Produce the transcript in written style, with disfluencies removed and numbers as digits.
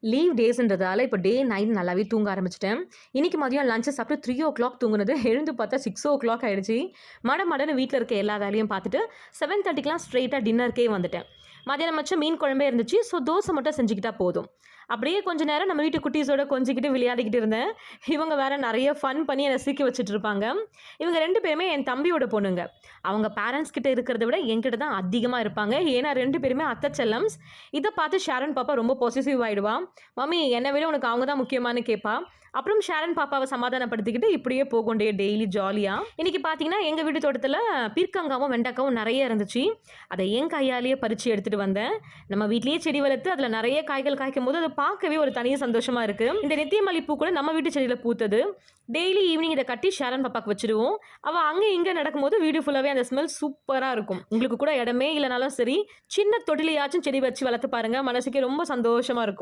Leave டேஸ்ன்றதால இப்போ டே 9 நல்லாவே தூங்க ஆரம்பிச்சுட்டேன். இன்னைக்கு மதியம் லஞ்ச் சாப்பிட்டு 3:00 தூங்குனது. எழுந்து பார்த்தா 6:00 ஆயிடுச்சு. மடன்னு வீட்ல இருக்க எல்லா வேலையும் பார்த்துட்டு 7:30க்குலாம் ஸ்ட்ரெயிட்டா டின்னருக்கே வந்துட்டேன். மதியானம் வச்ச மீன் குழம்பே இருந்துச்சு. ஸோ தோசை மட்டும் செஞ்சுக்கிட்டா போதும். அப்படியே கொஞ்ச நேரம் நம்ம வீட்டு குட்டீஸோட கொஞ்சிக்கிட்டு விளையாடிக்கிட்டு இருந்தேன். இவங்க வேற நெறைய ஃபன் பண்ணி என்ன சிரிக்க வச்சுட்டு இருப்பாங்க. இவங்க 2 பேருமே என் தம்பியோட பொண்ணுங்க. அவங்க பேரண்ட்ஸ் கிட்ட இருக்கிறத விட என்கிட்ட தான் அதிகமா இருப்பாங்க. ஏன்னா 2 பேருமே அத்தை செல்லம்ஸ். இத பார்த்து ஷாரன் பாப்பா ரொம்ப பொசெசிவ் ஆயிடுவா. மம்மி என்ன விட உனக்கு அவங்க தான் முக்கியமான்னு கேட்பா. அப்புறம் ஷாரன் பாப்பாவ சமாதானப்படுத்திக்கிட்டு இப்படியே போகும் டெய்லி ஜாலியா. இன்னைக்கு பார்த்தீங்கன்னா, எங்க வீட்டு தோட்டத்துல பீர்க்கங்காவும், வெண்டைக்காவும் நெறைய இருந்துச்சு. அத என் கையாலேயே பறிச்சு எடுத்துட்டு வந்தேன். நம்ம வீட்லயே செடி வளர்த்து அதுல நெறைய காய்கள் காய்க்கும்போது அத பார்க்கவே ஒரு தனி சந்தோஷமா இருக்கு. இந்த நித்தியமல்லி பூ கூட நம்ம வீட்டு செடியில பூத்தது. டெய்லி ஈவினிங் இத கட்டி ஷாரன் பாப்பாக்கு வச்சுடுவோம். அவ அங்க இங்க நடக்கும்போது வீடு ஃபுல்லாவே அந்த ஸ்மெல் சூப்பரா இருக்கும். உங்களுக்கு கூட இடமே இல்லனாலும் சரி, சின்ன தொட்டிலையாச்சும் செடி வச்சு வளர்த்து பாருங்க. மனசுக்கு ரொம்ப சந்தோஷமா இருக்கும்.